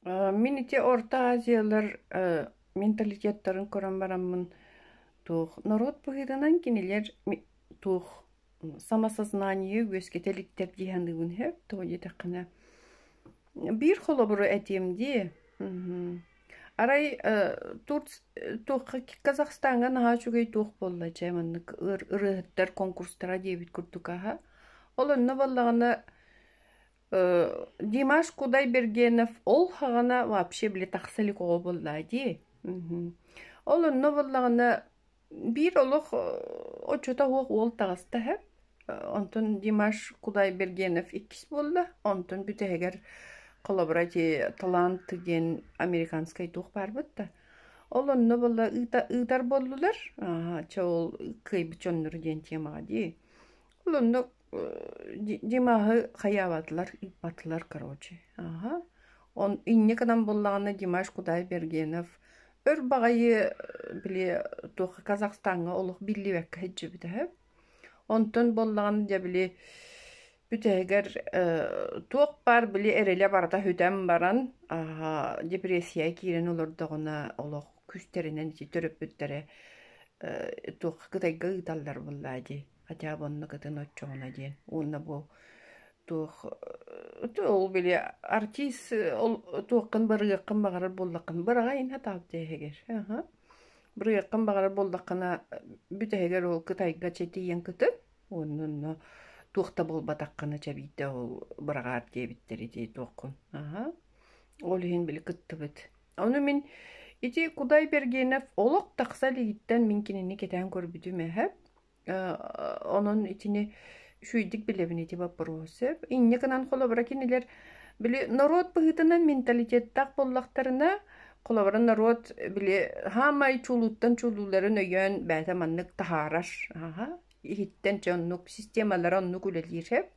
Min ити Орта Азиялар менталитеттарын көрөн бараммын тух. Народ быһыданан кинилер тух самосознание өскетелиттер диһандыгын хеп тоги тақына. Бир холобуру этимди. Арай тух Казахстанга наха чугай тух болла жаманнык ырыттар конкурстара дебит курдукаха. Олонно боллагана Димаш Кудайбергенов ол хагана вообще биле тахсалик ол боллади. Ол новоллагана бир олох очота ол тагыста хеп. Онтон Димаш Кудайбергенов иккис болду. Онтон бүтегер коллаборатив талант деген американскай тух бар бутта. Ол новолла ыдар болдулар. Чол кыйбычоннур деген темага ди. Ол Димахы хаябатлар, ипатлар, короче. Он инне кадан боллагана Димаш Кудайбергенов өр багайы биле тох Казахстанга олух билливек хеджи битеп. Онтон боллаган да биле бүтегер тох бар биле эреле барда хөтем баран депрессия кирен олордогуна олух күстеринен төрөп бүттере тох кытайга ыдаллар боллади. Хотя бы он на это ночёна день. Он на был тух то били артист туқын биргәккән багар буллакын биргәин хатап дегер. Биргәккән багар буллакына бүтәгәр ул Кытайга четиен кытып, онны тухта бул батаккана чабитә ул биргәр дебиттер иде туқын. Ол һин били кыттыбыт. Аны мин ити Кудайбергенов олоқ тақсалиттен минкинени кетән көрбүдүмө хәп. Onun içini şuydik bilebini tiba prosep. İnne kanan kolabara kinler bile narod bıhıtınan mentalitet bollaklarına kolabara narod bile hamay çuluttan çuluların öyen bätamanlık taharar. Hitten çonnuk sistemalar onnuk ulelir hep.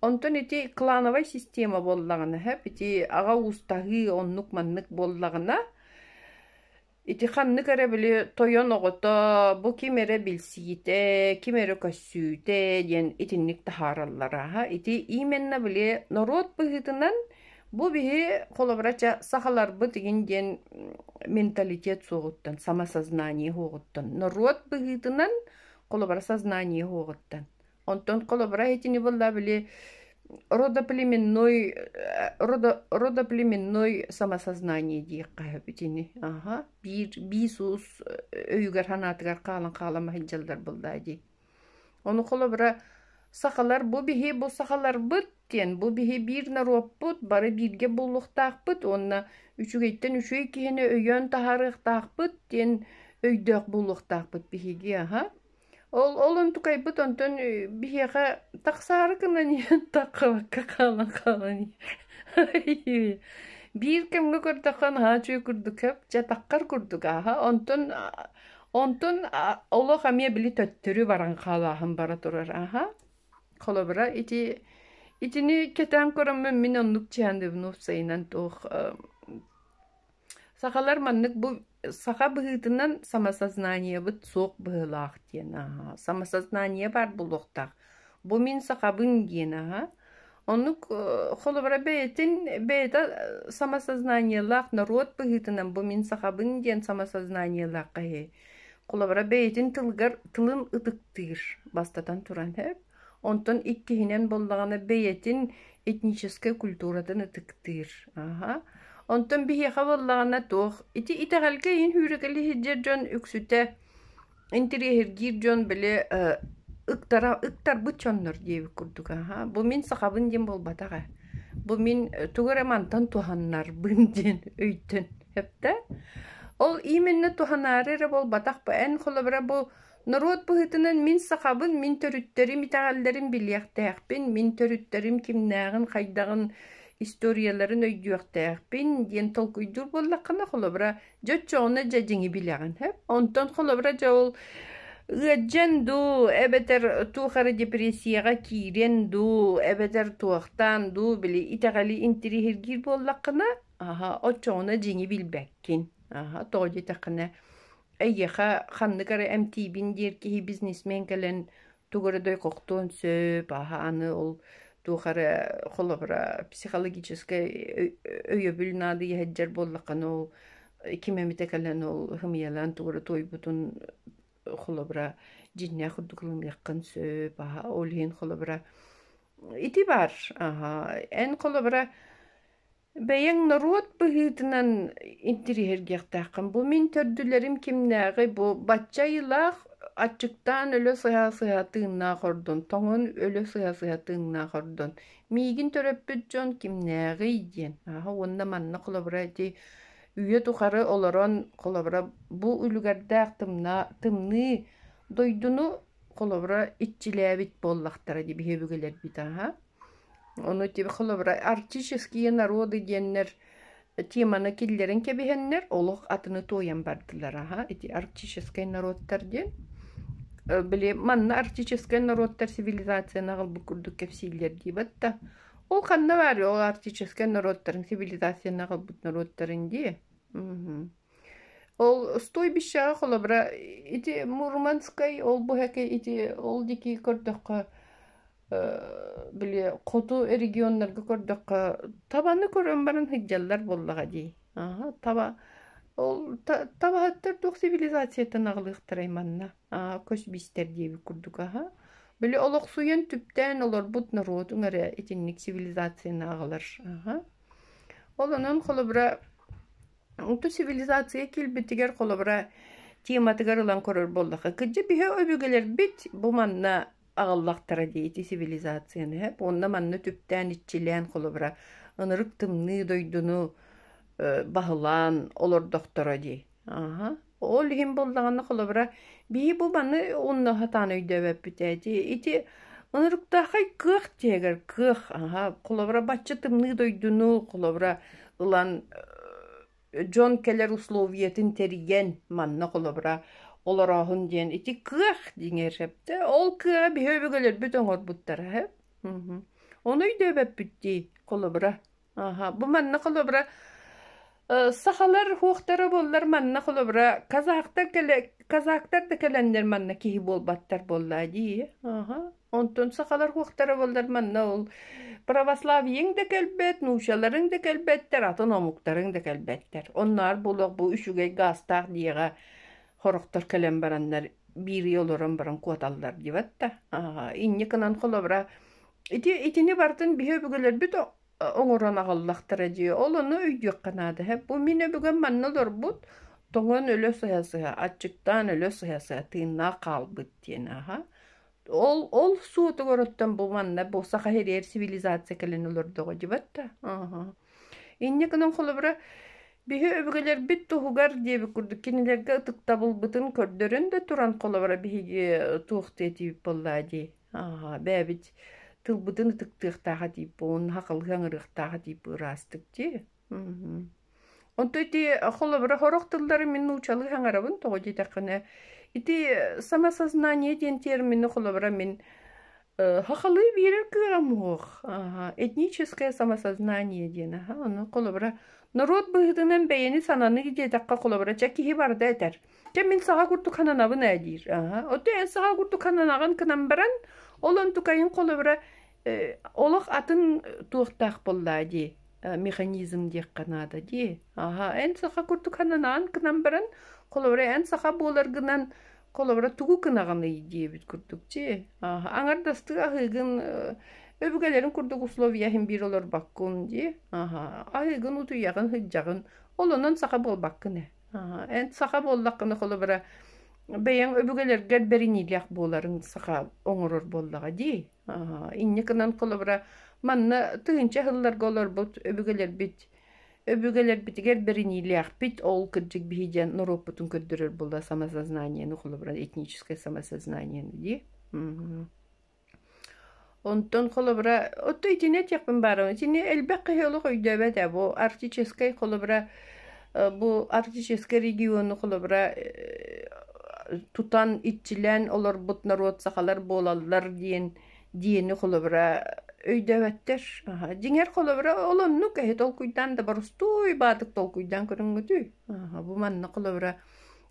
Ondan iti klanovay sistema bollagana hep iti ağa ustağı onnuk manlık bollagana ити ханны кәре біле тойон оғыта, бұ кемері білсейте, кемері көссүйте, ден итіннік тахараллара. Ити именна біле народ бұғытынан бұ бігі қолабырача сақалар бұ деген ден менталитет соғыттан, самосознание оғыттан. Народ бұғытынан қолабыра сознание оғыттан. Онтон қолабыра етіні бұлла біле родоплеменной самосознание дей қағыбетіні. Бисус өйгер ханатығар қалан хиджалдар бұлда дей. Оны қолы бұра сақалар бұ бігі бұл сақалар бұд ден, бұ бігі бір народ бұд, бары бірге бұллықтақ бұд, онына үшігейттен үшіге кені өйен тахарықтақ бұд ден өйдіқ бұллықтақ бұд бігеге. Олон tukay buton ton biheqa taqsar kana ni taqqa qalan. Bir kemge kurdaqan ha çöy kurduk hep jataqqar kurduk onton olo xamiya bili töttürü baran qalahın bara turar Kolobra itini keten koram min onnuk çandı nufsaynan tox Sakalar manlık bu saka bıhıtından samosознание bıt soğuk bıhılaq diyen. Samosознание var buluqtaq. Bu min sakabın diyen. Onluk xolubara beyta samосознание-laq narod bıhıtından bu min sakabın diyen samосознание-laq. Xolubara beytin tılın ıtıktır. Bastatan turan hep. Ondan ikkihinen bollağına beytin etniçeske kulturadan ıtıktır. Ondan bihi xavallağına toğ. İti halkayin hürükeli hiccercan üksüte intirihir gircan bile ıktar bıçanlar diye kurduk. Bu min sahabın diyen bol batağa. Bu min tuğramantan tuhanlar bındien öytün. Hepte. Ol imenine tuhanarı bol bataq bu en xolabra bu narod bıhıtının min sahabın min törütterim itagallerim bilyaqtayaqpin min törütterim kimnağın qaydağın historiyaların öydüyaqtayaqpin diyen tolkuydur bollaqına xolabra jotçoğuna jajini bilyağın hep. Ondan xolabra jol Gıcen du, ebeter tuğarı depresiyaga kiren du, ebeter tuğaktan du, bile itagali intiri hirgir bollaqına, o çoğuna jini bilbekkin. Toğu taqına ayyaqa xanlıqarı MTV'nin der ki biznesmen gelen tuğarı doy qoqtuğun söp, anı ol тухара холобра психологическая өйөбүл нады яһэджэр боллакан ол кимемитекален ол хымыялан тугра тойбутун холобра жинне худуклым яккан сөп олин холобра ити бар эн холобра бәйең народ быһыытынан интериһэргиэхтээххин бу мин төрдүлэрим кимнээҕи бу батчайылаах аччыктаан өлө сыһа-сыһатыыннаа хордон тоҥун өлө сыһа-сыһатыыннаа хордон миигин төрөппүт дьон кимнээҕи диэн уонна манна холобра ити үйө тухары олорон холобра бу үлүгэрдээх тымныы дойдуну холобра итчилээбит буоллахтара ди биһиэбүгэлэрбит Ону тебе холобра артические народы деннер теманы киллерин кебихеннер олох атыны тоян бардылар эти арктический народтар ден биле манна арктический народтар цивилизацияны агыл букурдук кепсилер дибатта ол канна бар ол арктический народтарын цивилизацияны агыл бут народтарын ди ол стой бишага холобра эти Мурманскай ол бухаке эти ол дики көрдөккө биле коту регионнарга көрдөккө табаны көрөн барын хыджаллар боллага ди таба ол табааттар тук цивилизациятан агылыктар манна көч бистер диби курдук биле олок суян түптен олор бут народ уңара этинник цивилизацияны агылар олонун холобра ту цивилизация килбитигер холобра тематыгар ылан көрөр боллага кыджы бихе өбүгелер бит бу манна агаллактара дейти цивилизацияны онна манны түптен итчилен холобра ынырык тымны дойдуну бахылан олор доктора ди ол хим боллаганы холобра би бу манны онна хатан өйдөбөп битети ити ынырыктахай кых тегер кых холобра баччы тымны дойдуну холобра ылан жон келер условиятын терген манна холобра олорахын диен ити кых диңершепте ол кыга биһөбүгөлөр бүт оңорбуттара ону үйдөбөп бүтти холобра бу манна холобра сахалар хуохтары боллар манна холобра казактар да келендер манна киһи болбаттар болла ди онтон сахалар хуохтары боллар манна ол православиең да келбет нушаларың да келбеттер атын омуктарың да келбеттер оннар болок бу үшүгей гастак диега хорохтор келен бараннар бири олорон баран куаталлар дибатта инне кынан холобра итини бартын биһөбүгөлөр бүт оңорон агаллактара ди олону үйдүк канады бу мине бүгөн маннылар бут тоңон өлө сыясыя ачыктан өлө сыясыя тыынна калбыт диен ол сууту короттон бу манна бу сахарер цивилизация келен олордого дибатта инне кынан холобра биһи өбүгелер бит туһугар диэби курдук кинилерге ытыктабылбытын көрдөрөн да туран холобра биһиги туухтетип болла ди бэбит тылбытын ытыктыктаага дип буун хакылгаңырыктаага дип ырастык ди онтойти холобра хорох тылдары мен научалы хаңарабын того жетакына ити самосознание диэн термини холобра мен хакалы бирер кыамуох этническое самосознание диэн ону холобра народ быһытынан бэйэни сананы диэтакка холобра киһи барда этер мен саха курдук хананабын адир оте эн саха курдук хананаган кынан баран олон тукайын холобра олох атын туохтаах болла ди механизм диэк канада ди эн саха курдук хананаган кынан баран холобра эн саха буоларгынан холобра тугу кынаганы диэбит курдук ди аңардастыга хыгын өбүгелерин курдук условияхин бир олор баккун ди айгын утуягын хыджагын олонон саха болбаккыне эн саха боллаккыны холобра бэйэң өбүгелергер беринилиах боларын саха оңорор боллага ди инне кынан холобра манна тыынча хылларга олорбут өбүгелер битигер беринилиах бит ол кырдык бихиден норопутун көддөрөр болла самосознаниени холобра этническое самосознание ди онтон холобра отто итине тяпын бары итине элбек кыйылык өйдөбөт бу арктический холобра бу арктический региону холобра тутан итчилен олор бут народ сахалар болаллар диени холобра өйдөбөттер диңер холобра олонну кэһи толкуйдан да барустуй баадык толкуйдан көрүнгүтүй бу манна холобра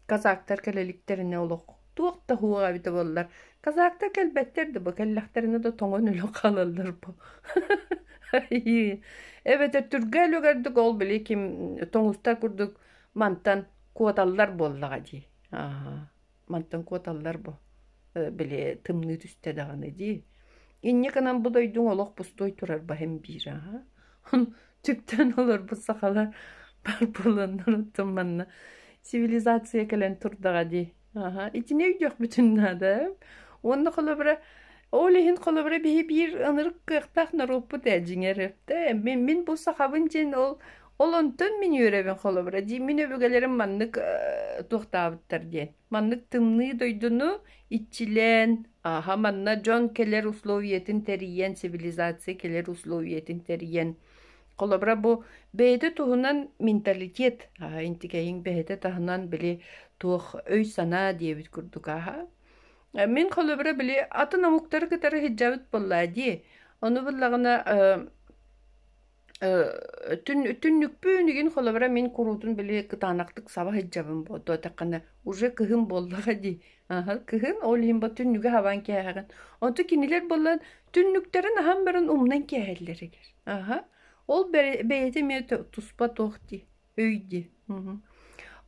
казактар келеликтерине олох Tuokta huğa bite bollar. Kazakta kelbetterdi bu kellekterine de toңон ölü kalallar bu. Evet, türgel ögerdik ol bile kim toңustar kurduk mantan kuotallar bollaga di. Aha. Mantan kuotallar bu. Bile tımlı üstte dağını di. İnne kanan bu doydun olok bustoy turar bahem bir ha. Tüpten olur bu sakalar bar bulanlar tımmanna. Sivilizasiya kelen turdaga di. Aha. İçine yok bütün nada. Onda kolabra Olehin kolabra bir anırık kıqtaq naropu da jingerepte. Min bu sahabın jen ol onton min yürebin kolabra. Di min öbөгelerim manныk tuqtabıttar diyen. Manныk tımnı doydunu içilen. Aha manna John keler usloviyetin teriyen sivilizasiya keler usloviyetin teriyen. Kolabra bu beyde tuhunan mentalitet. Ha intikeyin beyde tahunan bile tuh öy sana diye bit kurduk aha. Min kolabra bile atın amuktarı kıtarı hicabet bolladı. Onu bullağına tünnük büyünügün kolabra min kurutun bile kıtanaktık sabah hicabın bodu. Takana uje kıhın bollağı di. Aha, kıhın olayım ba tünnüge havan kehagın. Ontu kiniler bollan tünnüklerin hambarın umdan kehelleri ger. Aha. Ol beyete mi tuspa tohti. Öydi.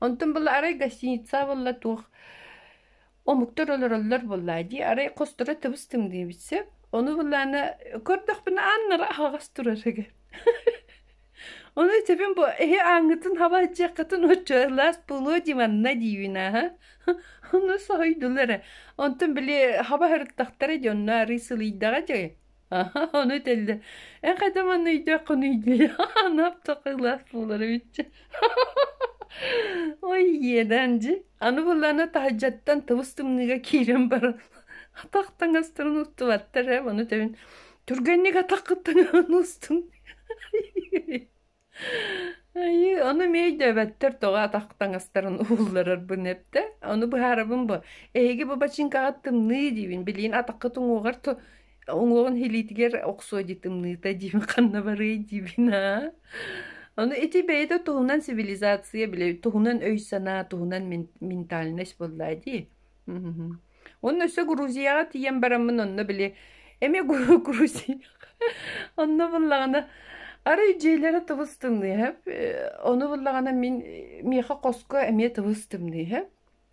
Ontun bulla aray gasinitsa bulla toh. O muhtar olurlar vallahi. Araya kostura tıbıstım diye bitse. Onu vallahi korduk bana anlara ağız durarı. Onu tepin bu anıtın hava cekatın uçarlar bulu dimanna diyina ha. Onu soydular. Ondan bile hava hırtıkları ediyorlar. Risılıydı diye. Aha onu dedi. En kadar anıydı konuydu. Ne yaptık ağız buluları bitse. Oy yedenci. Anı bulana tahacattan tavustum niga kirem baran. Ataktan astırın ustu vattar he. Onu tevin. Türgenlik atakıttan ustum. Ay, onu meyde vattar toğa ataktan astırın uğullar bu nepte. Onu bu harabın bu. Ege bu başın kağıttım ne diyin. Bilin atakıtın uğar to. Oğun hilitiger okso ditim ne de diyin. Kanna barı diyin ha. Onu eti beyde tohunan sivilizasiya bile tohunan öy sana tohunan mentalines bolladı. Onun öse Gruziyaga tiyen baramın onunla bile eme Gruziya. Onunla bollağına arı ceylere tıvıstım diye hep. Onu bollağına miha kosko eme tıvıstım diye hep.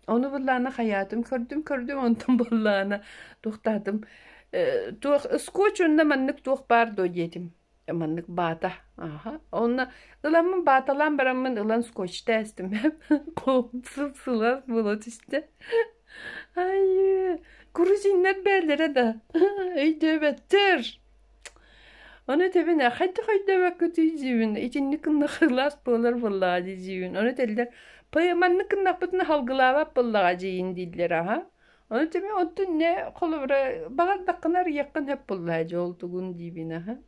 Onu bollağına hayatım kördüm ondan bollağına tuğtadım. Tuğ skoç önüne manlık tuğ bardo dedim. Manlık bata. Aha. Ona ılamın batalan baramın ılan skoç testim hep. Komsuz sular bulut işte. Ay, kuruzinler berlere de. Ay döbettir. Onu tebine haydi vakti zivin. İçinlik nıkılas bolar vallahi zivin. Onu dediler. Payamanlık nakbetini halgılava vallahi ziyin dediler aha. Onu tebine otun ne kolubra bağır dakınar yakın hep vallahi olduğun dibine ha.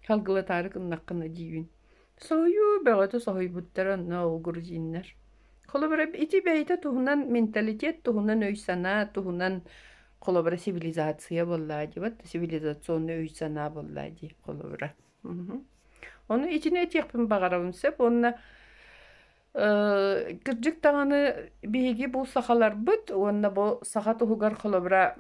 Halgıla tarıkın nakkına diyün. Soyu bağıtı soyu butlara ne olgur jinler. Kolabara iti beyte tuhunan mentalitet, tuhunan öy sana, tuhunan kolabara sivilizasiya bolladı. Vat sivilizasyonu öy sana bolladı kolabara. Onu içine et yapın bağırabım sep. Onunla gırcık dağını bihigi bu sakalar bıt. Onunla bu saka tuhugar kolabara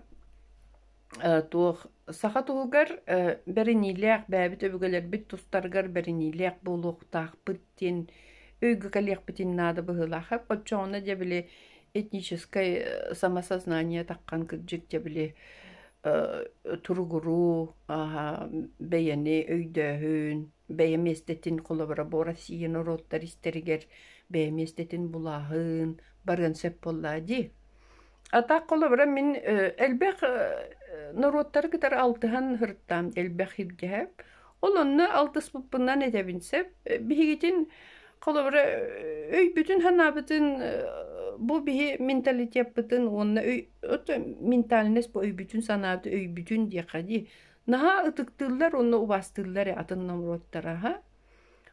tuğ saha tuğgar berinilek bäbit öbügeler bit tustargar berinilek buluqtaq bitten öygü kalyak bitin nada bıhılaq qoçona jebile etническое самосознание таққан кыржык жебile тургуру бейени өйдөһүн бейеместетин колобра борасиен ороттар истеригер бейеместетин булаһын барган сеп боллади ата колобра min elbek Norotları kadar altıhan hırttam elbek hirgehep. Olonnu altız bundan edebinsep. Bir higitin kolabra öy bütün hanabıtın bu bir mentalite yapıtın onunla öy mentalines bu öy bütün sanabıtı öy bütün diye kadi. Naha ıtıktırlar onu ubastırlar atın Norotlara ha.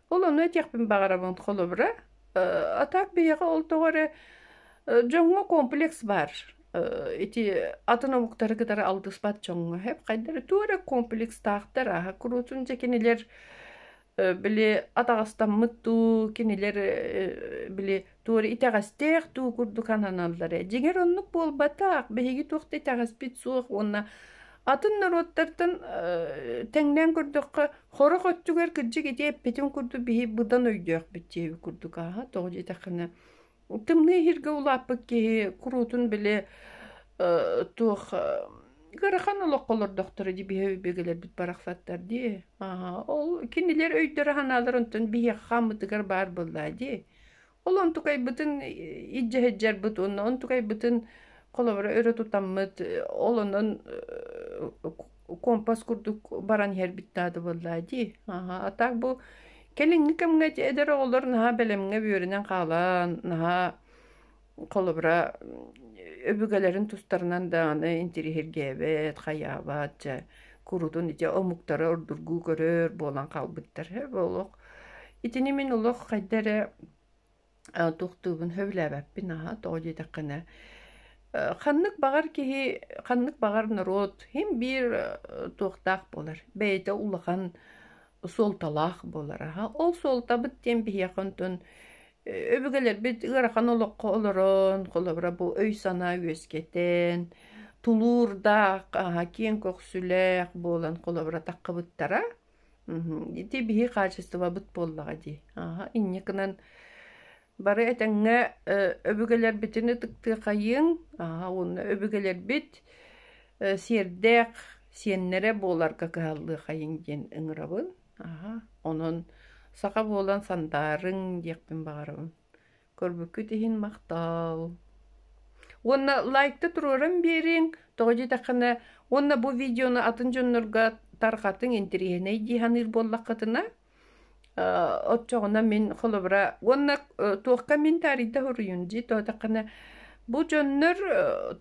Olonnu et yapın bağırabın kolabra. Atak bir yağı oltuğara jongo kompleks var. Iti atına muhtarı kadar aldı spat çoğunluğu hep kaydları tuğra kompleks tahtara kurutun çekiniler били атагастаммыт туу кинилер били туори итагастех туу курдук ананаллар жигер оннук болбатаак беги туохта итагаспит суох онна атын народтартан теңнен курдукка хорох өттүгер кырдьык ити эппетин курду биһи быдан өйдөөх биттиеби курдук аха тоҕо жетахына тымны хирге улааппык киһи курутун били туох Гырахан олоққолор доктору ди биһэ бегелер бит барахсаттар ди. Ол кинилер өйдөрө ханалар онтон биһэ хамытыгар бар булла ди. Ол онтукай бытын иджеһеджер бут онтукай бытын колобора өрө тутаммыт олонон компас курдук баран хер биттады булла ди. Атак бу келиңи кемге эдер олор наха белемге бүйөрүнөн калан наха колобора öbügelerin tustарынан да аны интерихергебет, хаябат, курутун ите омуктары ордургу көрөр болан калбыттар. Болок. Итини мен олох хайдары тухтубун хөвләбәппин аха тоҗи такына. Ханнык багар кихи, ханнык багар народ, хим бир тухтак болар. Бейте улахан солталах болар аха. Ол солта бит тем бияхонтун öbügeler bit ırakan olokko oloron, kolobra bu öy sana üyesketen, tulur da, kien koksülek bolan kolobra takka bıttara. Iti bihi karşısıva bıt bollağa di. İnnikinin bari etenge öbügeler bitini tıktı kayın, onu öbügeler bit serdek siyenlere bolar kakahallı kayın gen ıngırabın. Onun Сақа болан сандарың декпін бағарым. Көрбүккі тейін мақтал. Онна лайкты тұрорын берің. Тоғыжы тақына, онна бұл видеоны атын жонларға тарқатын интерегеней дейханыр боллаққытына. Отчоғына мен қолыбыра. Онна тоққа мен тарихта хүрейін де. Тоғытақына бұл жонлар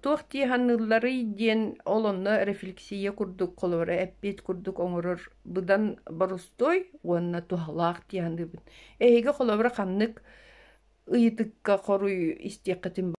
тоқ дейханылары ден олонны рефлексия күрдік қолыбыра. Әппет күрдік оңырыр. Бұдан барыстой, онна туғалақ дейханыр. Әйге қолыбыра қаннық ұйытыққа қоруй істеқетін